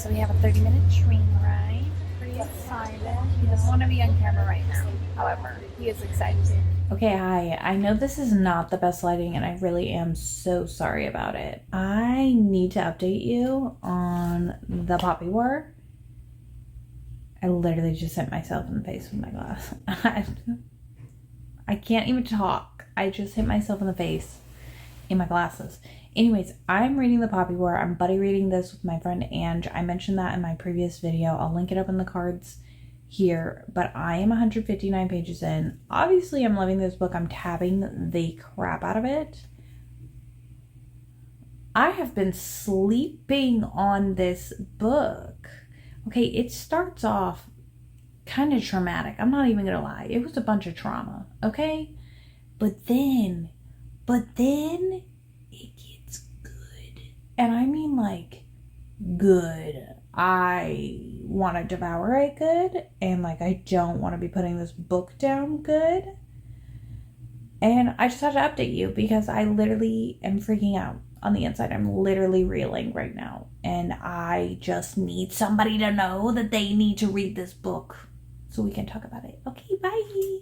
so we have a 30-minute train ride. Pretty excited. He doesn't want to be on camera right now. However, he is excited. Okay, hi. I know this is not the best lighting, and I really am so sorry about it. I need to update you on the Poppy War. I literally just hit myself in the face with my glass. I can't even talk. I just hit myself in the face in my glasses. Anyways, I'm reading the Poppy War. I'm buddy reading this with my friend Ange. I mentioned that in my previous video. I'll link it up in the cards here, but I am 159 pages in. Obviously, I'm loving this book. I'm tabbing the crap out of it. I have been sleeping on this book. Okay, it starts off kind of traumatic. I'm not even gonna lie. It was a bunch of trauma, okay? But then it gets good. And I mean like good. I want to devour it good. And like I don't want to be putting this book down good. And I just have to update you because I literally am freaking out on the inside. I'm literally reeling right now. And I just need somebody to know that they need to read this book so we can talk about it. Okay, bye.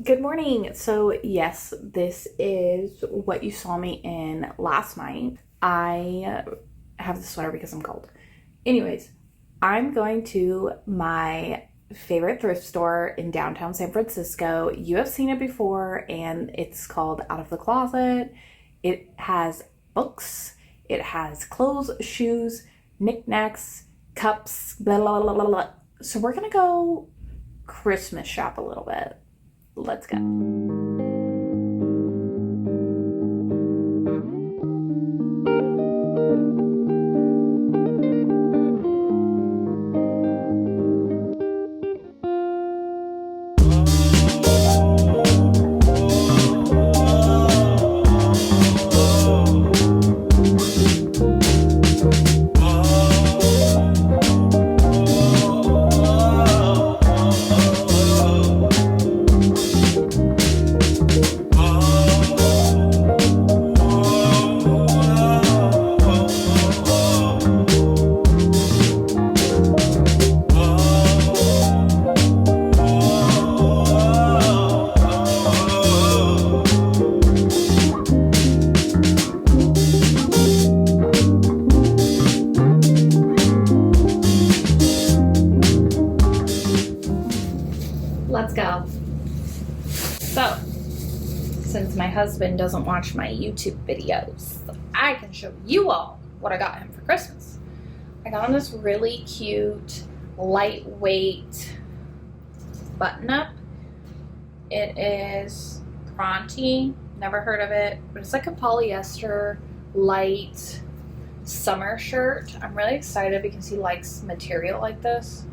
Good morning. So yes, this is what you saw me in last night. I have the sweater because I'm cold. Anyways, I'm going to my favorite thrift store in downtown San Francisco. You have seen it before, and it's called Out of the Closet. It has books, it has clothes, shoes, knickknacks, cups, blah, blah, blah, blah, blah. So we're gonna go Christmas shop a little bit. Let's go. Let's go. So, since my husband doesn't watch my YouTube videos, I can show you all what I got him for Christmas. I got him this really cute, lightweight button-up. It is Pronti. Never heard of it, but it's like a polyester, light summer shirt. I'm really excited because he likes material like this.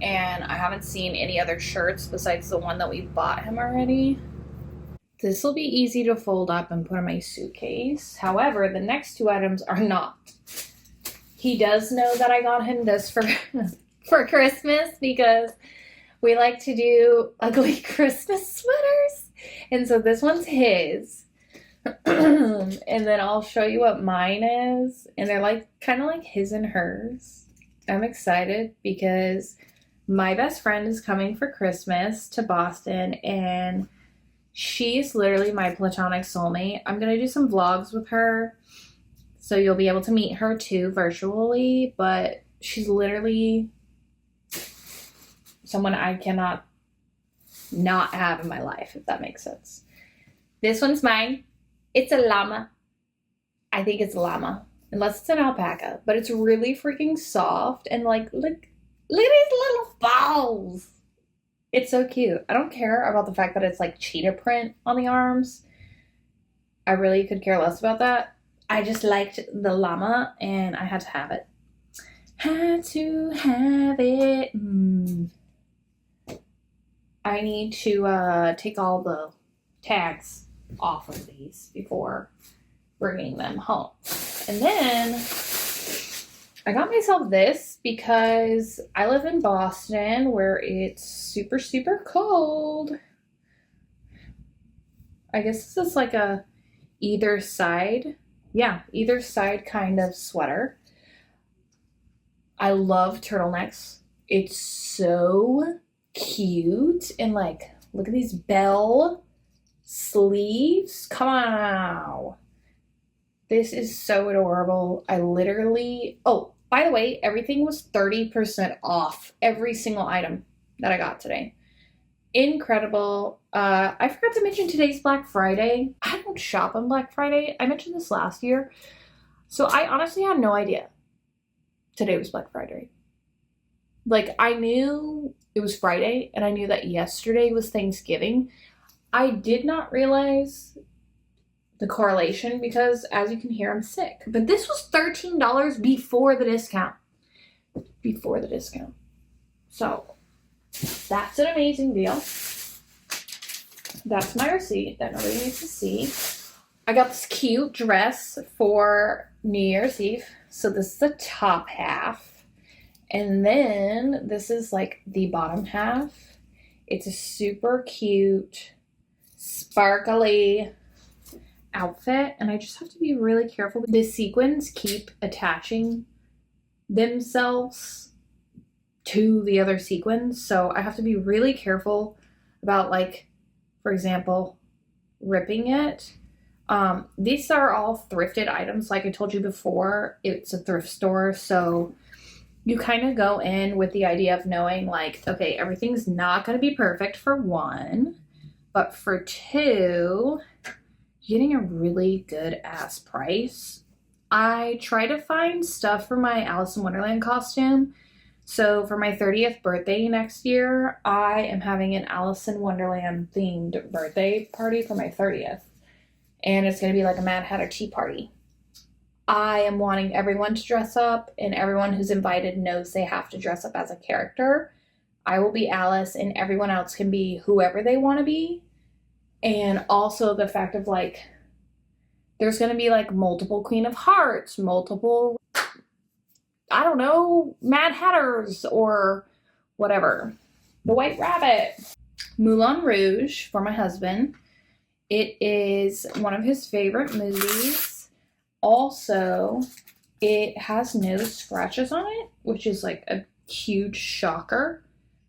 And I haven't seen any other shirts besides the one that we bought him already. This will be easy to fold up and put in my suitcase. However, the next two items are not. He does know that I got him this for Christmas because we like to do ugly Christmas sweaters. And so this one's his. And then I'll show you what mine is. And they're like kind of like his and hers. I'm excited because my best friend is coming for Christmas to Boston, and she's literally my platonic soulmate. I'm going to do some vlogs with her, so you'll be able to meet her too virtually, but she's literally someone I cannot not have in my life, if that makes sense. This one's mine. It's a llama. I think it's a llama, unless it's an alpaca, but it's really freaking soft and like, look at these little balls. It's so cute. I don't care about the fact that it's like cheetah print on the arms. I really could care less about that. I just liked the llama and I had to have it. Had to have it. I need to take all the tags off of these before bringing them home. And then I got myself this because I live in Boston where it's super, super cold. I guess this is like a either side kind of sweater. I love turtlenecks. It's so cute. And like, look at these bell sleeves. Come on now. This is so adorable. I literally, oh, by the way, everything was 30% off. Every single item that I got today. Incredible. I forgot to mention today's Black Friday. I don't shop on Black Friday. I mentioned this last year. So I honestly had no idea today was Black Friday. Like, I knew it was Friday and I knew that yesterday was Thanksgiving. I did not realize the correlation because, as you can hear, I'm sick. But this was $13 before the discount. Before the discount. So that's an amazing deal. That's my receipt that nobody needs to see. I got this cute dress for New Year's Eve. So this is the top half. And then this is like the bottom half. It's a super cute, sparkly outfit. And I just have to be really careful. The sequins keep attaching themselves to the other sequins. So I have to be really careful about, like, for example, ripping it. These are all thrifted items. Like I told you before, it's a thrift store. So you kind of go in with the idea of knowing, like, okay, everything's not going to be perfect for one, but for two, getting a really good ass price. I try to find stuff for my Alice in Wonderland costume. So for my 30th birthday next year, I am having an Alice in Wonderland themed birthday party for my 30th. And it's going to be like a Mad Hatter tea party. I am wanting everyone to dress up, and everyone who's invited knows they have to dress up as a character. I will be Alice, and everyone else can be whoever they want to be. And also the fact of, like, there's going to be like multiple Queen of Hearts, multiple, I don't know, Mad Hatters or whatever. The White Rabbit. Moulin Rouge for my husband. It is one of his favorite movies. Also, it has no scratches on it, which is like a huge shocker.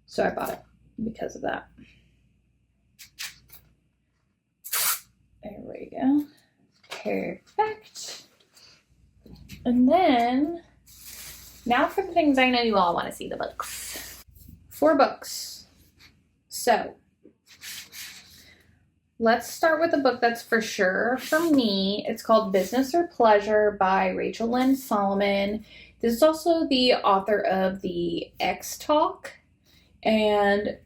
So I bought it because of that. There we go. Perfect. And then, now for the things I know you all want to see, the books. 4 books. So, let's start with a book that's for sure for me. It's called Business or Pleasure by Rachel Lynn Solomon. This is also the author of the X Talk. And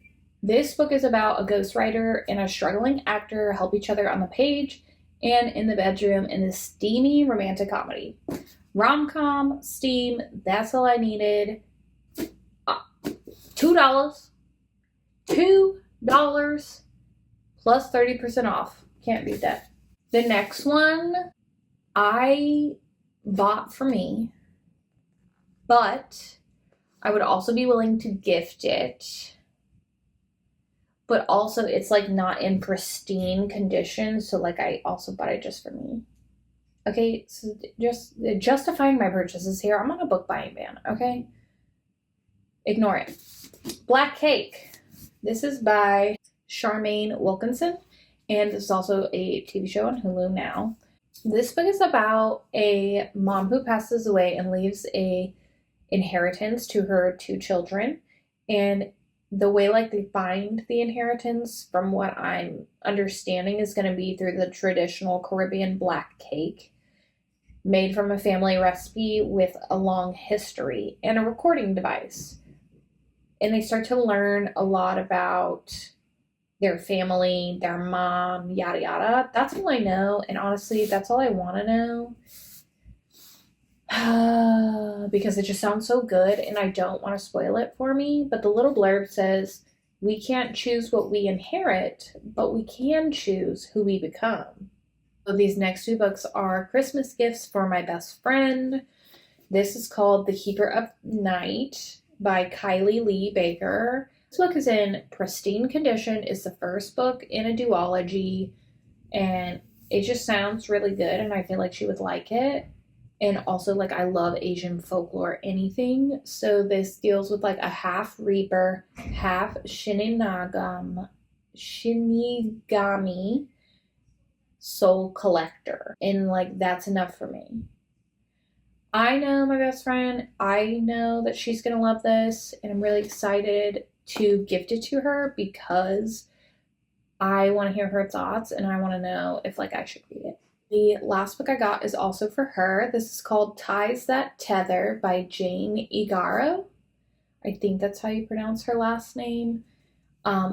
this book is about a ghostwriter and a struggling actor help each other on the page and in the bedroom in this steamy romantic comedy. Rom-com, steam, that's all I needed. $2. $2 plus 30% off. Can't beat that. The next one I bought for me, but I would also be willing to gift it. But also it's like not in pristine condition. So like I also bought it just for me. Okay, so just justifying my purchases here. I'm on a book buying ban, okay? Ignore it. Black Cake. This is by Charmaine Wilkinson, and this is also a TV show on Hulu now. This book is about a mom who passes away and leaves a inheritance to her 2 children, and the way like they find the inheritance, from what I'm understanding, is going to be through the traditional Caribbean black cake made from a family recipe with a long history and a recording device. And they start to learn a lot about their family, their mom, yada yada. That's all I know, and honestly, that's all I want to know. Because it just sounds so good, and I don't want to spoil it for me. But the little blurb says, we can't choose what we inherit, but we can choose who we become. So these next 2 books are Christmas Gifts for My Best Friend. This is called The Keeper of Night by Kylie Lee Baker. This book is in pristine condition. It's the first book in a duology, and it just sounds really good, and I feel like she would like it. And also, like, I love Asian folklore, anything. So this deals with like a half Reaper, half Shinigami soul collector. And like, that's enough for me. I know my best friend. I know that she's going to love this. And I'm really excited to gift it to her because I want to hear her thoughts and I want to know if like I should read it. The last book I got is also for her. This is called Ties That Tether by Jane Igaro. I think that's how you pronounce her last name.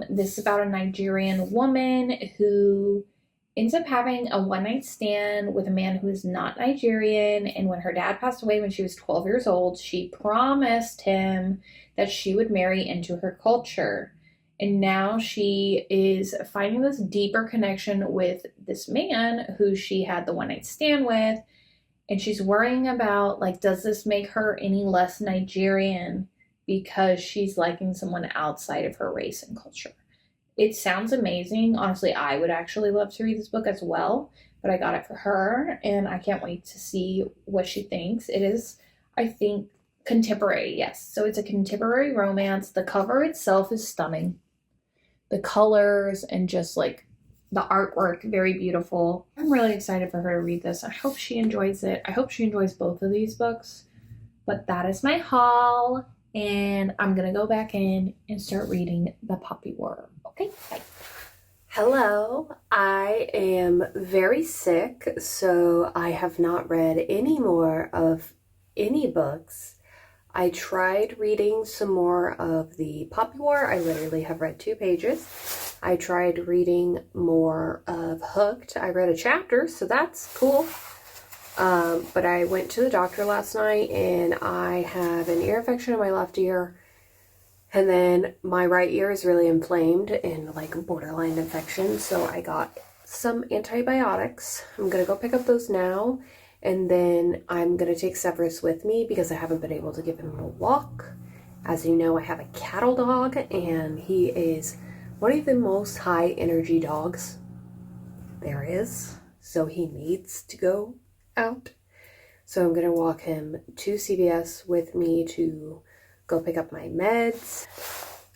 This is about a Nigerian woman who ends up having a one-night stand with a man who is not Nigerian. And when her dad passed away when she was 12 years old, she promised him that she would marry into her culture. And now she is finding this deeper connection with this man who she had the one-night stand with. And she's worrying about, like, does this make her any less Nigerian because she's liking someone outside of her race and culture? It sounds amazing. Honestly, I would actually love to read this book as well, but I got it for her, and I can't wait to see what she thinks. It is, I think, contemporary, yes. So it's a contemporary romance. The cover itself is stunning. The colors and just like the artwork, very beautiful. I'm really excited for her to read this. I hope she enjoys it. I hope she enjoys both of these books. But that is my haul, and I'm gonna go back in and start reading The Poppy War. Okay, bye. Hello, I am very sick, so I have not read any more of any books. I tried reading some more of The Poppy War. I literally have read 2 pages. I tried reading more of Hooked. I read a chapter, so that's cool. But I went to the doctor last night and I have an ear infection in my left ear. And then my right ear is really inflamed and like borderline infection. So I got some antibiotics. I'm going to go pick up those now. And then I'm going to take Severus with me because I haven't been able to give him a walk. As you know, I have a cattle dog and he is one of the most high energy dogs there is. So he needs to go out. So I'm going to walk him to CVS with me to go pick up my meds.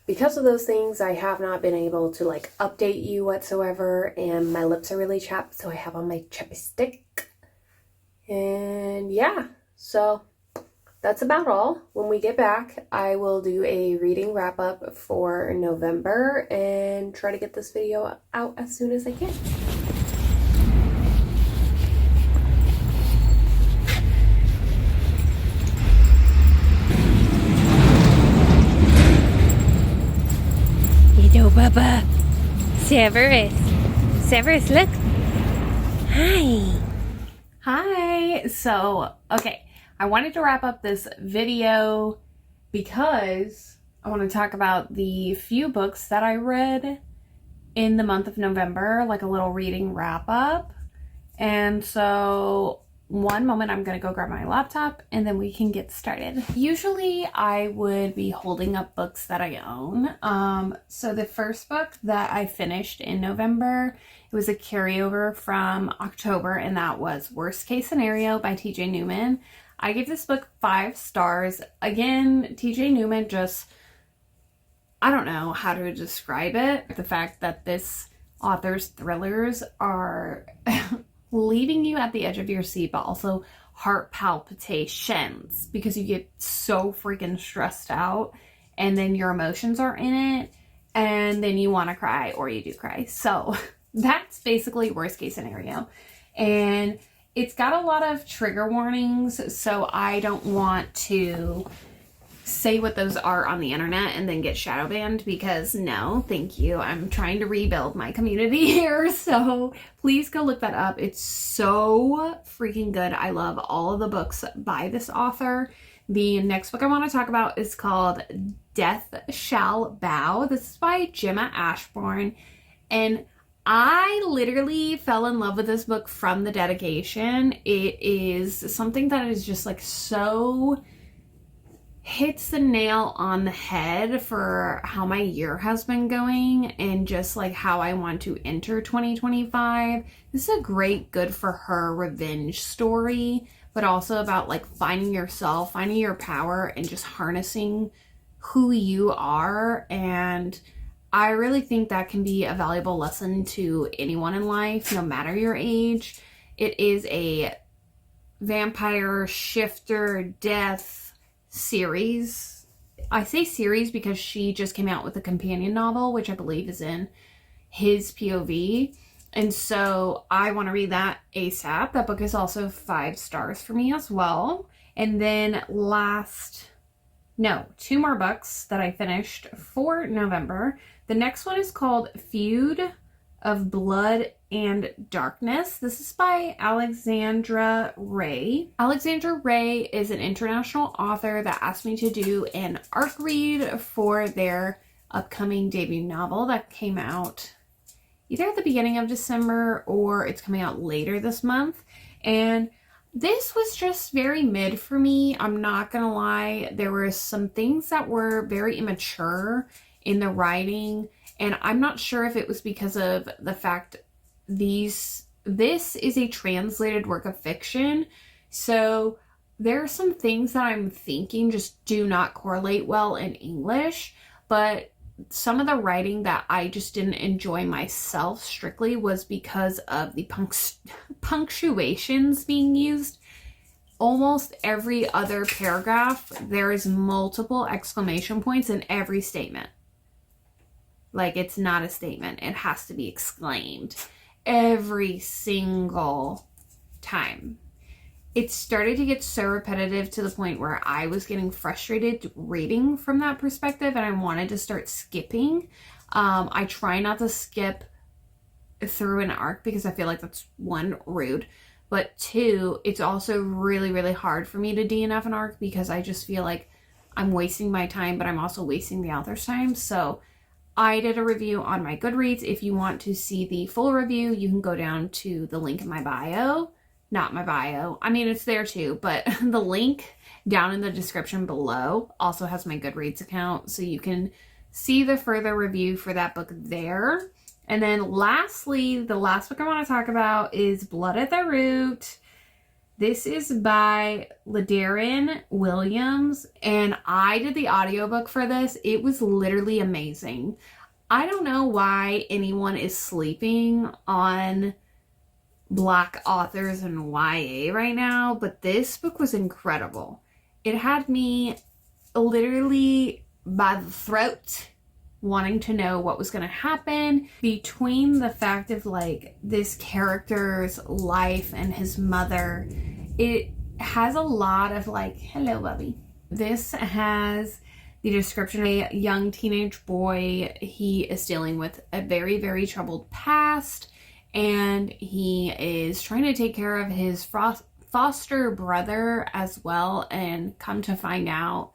Because of those things, I have not been able to like update you whatsoever. And my lips are really chapped, so I have on my chapstick. And yeah, so that's about all. When we get back, I will do a reading wrap up for November and try to get this video out as soon as I can. Hello, Bubba. Severus, look. Hi. Hi. So, okay, I wanted to wrap up this video because I want to talk about the few books that I read in the month of November, like a little reading wrap up. And so one moment, I'm going to go grab my laptop and then we can get started. Usually I would be holding up books that I own. So the first book that I finished in November, it was a carryover from October, and that was Worst Case Scenario by TJ Newman. I gave this book 5 stars. Again, TJ Newman just, I don't know how to describe it. The fact that this author's thrillers are leaving you at the edge of your seat, but also heart palpitations because you get so freaking stressed out and then your emotions are in it and then you want to cry or you do cry. So that's basically Worst Case Scenario. And it's got a lot of trigger warnings, so I don't want to say what those are on the internet and then get shadow banned, because no, thank you. I'm trying to rebuild my community here, so please go look that up. It's so freaking good. I love all of the books by this author. The next book I want to talk about is called Death Shall Bow. This is by Gemma Ashbourne, and I literally fell in love with this book from the dedication. It is something that is just like so hits the nail on the head for how my year has been going and just like how I want to enter 2025. This is a great good for her revenge story, but also about like finding yourself, finding your power, and just harnessing who you are. And I really think that can be a valuable lesson to anyone in life, no matter your age. It is a vampire shifter death series. I say series because she just came out with a companion novel, which I believe is in his POV. And so I want to read that ASAP. That book is also 5 stars for me as well. And then two more books that I finished for November. The next one is called Feud of Blood and Darkness. This is by Alexandra Ray. Alexandra Ray is an international author that asked me to do an ARC read for their upcoming debut novel that came out either at the beginning of December or it's coming out later this month. And this was just very mid for me. I'm not gonna lie. There were some things that were very immature in the writing, and I'm not sure if it was because of the fact this is a translated work of fiction. So there are some things that I'm thinking just do not correlate well in English, but some of the writing that I just didn't enjoy myself strictly was because of the punctuations being used. Almost every other paragraph, there is multiple exclamation points in every statement. Like, it's not a statement. It has to be exclaimed every single time. It started to get so repetitive to the point where I was getting frustrated reading from that perspective, and I wanted to start skipping. I try not to skip through an arc because I feel like that's, 1, rude, but 2, it's also really, really hard for me to DNF an arc because I just feel like I'm wasting my time, but I'm also wasting the author's time. So I did a review on my GoodReads. If you want to see the full review, you can go down to the link in my bio. Not my bio. I mean, it's there too, but the link down in the description below also has my GoodReads account, so you can see the further review for that book there. And then lastly, the last book I want to talk about is Blood at the Root. This is by Ladarian Williams, and I did the audiobook for this. It was literally amazing. I don't know why anyone is sleeping on Black authors and YA right now, but this book was incredible. It had me literally by the throat wanting to know what was going to happen. Between the fact of like this character's life and his mother, it has a lot of like, hello Bubby. This has the description of a young teenage boy. He is dealing with a very, very troubled past, and he is trying to take care of his foster brother as well, and come to find out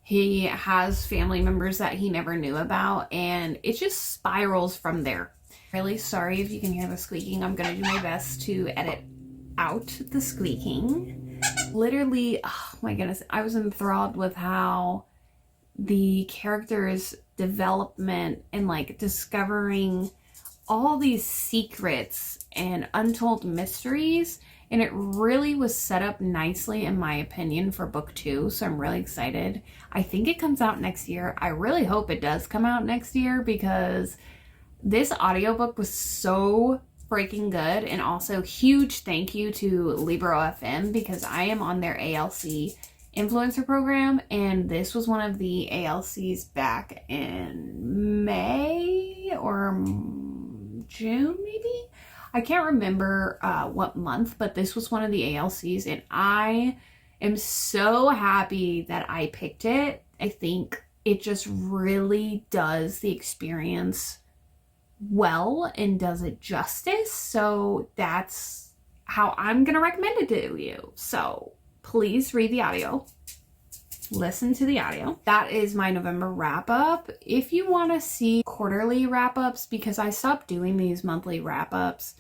he has family members that he never knew about, and it just spirals from there. Really sorry if you can hear the squeaking. I'm gonna do my best to edit out the squeaking. Literally, oh my goodness, I was enthralled with how the character's development and like discovering all these secrets and untold mysteries, and it really was set up nicely in my opinion for book 2, so I'm really excited. I think it comes out next year. I really hope it does come out next year because this audiobook was so freaking good. And also huge thank you to Libro FM because I am on their ALC influencer program, and this was one of the ALCs back in May or June maybe. I can't remember what month, but this was one of the ALCs, and I am so happy that I picked it. I think it just really does the experience well and does it justice. So that's how I'm gonna recommend it to you. So please read the audio. Listen to the audio. That is my November wrap up. If you want to see quarterly wrap ups, because I stopped doing these monthly wrap ups,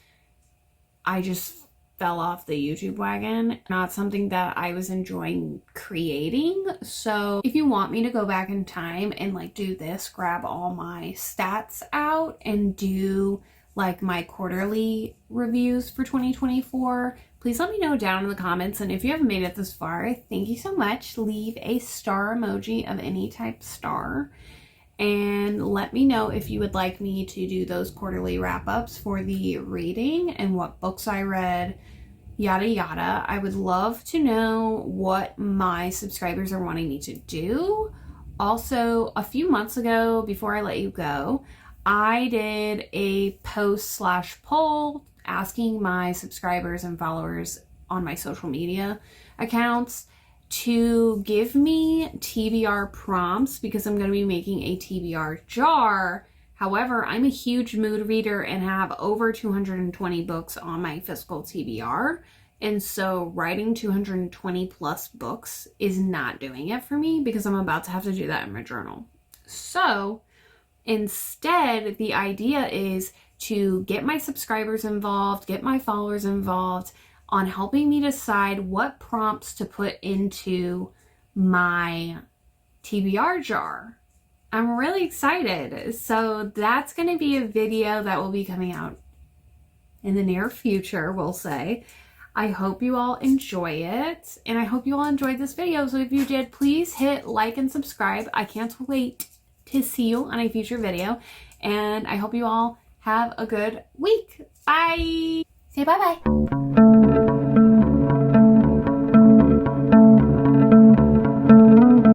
I just fell off the YouTube wagon. Not something that I was enjoying creating. So if you want me to go back in time and like do this, grab all my stats out and do like my quarterly reviews for 2024, please let me know down in the comments. And if you haven't made it this far, thank you so much. Leave a star emoji of any type star. And let me know if you would like me to do those quarterly wrap-ups for the reading and what books I read, yada yada. I would love to know what my subscribers are wanting me to do. Also, a few months ago, before I let you go, I did a post/poll asking my subscribers and followers on my social media accounts to give me TBR prompts because I'm going to be making a TBR jar. However, I'm a huge mood reader and have over 220 books on my physical TBR. And so writing 220 plus books is not doing it for me because I'm about to have to do that in my journal. So instead, the idea is to get my subscribers involved, get my followers involved on helping me decide what prompts to put into my TBR jar. I'm really excited. So that's going to be a video that will be coming out in the near future, we'll say. I hope you all enjoy it, and I hope you all enjoyed this video. So if you did, please hit like and subscribe. I can't wait to see you on a future video, and I hope you all have a good week. Bye! Say bye-bye.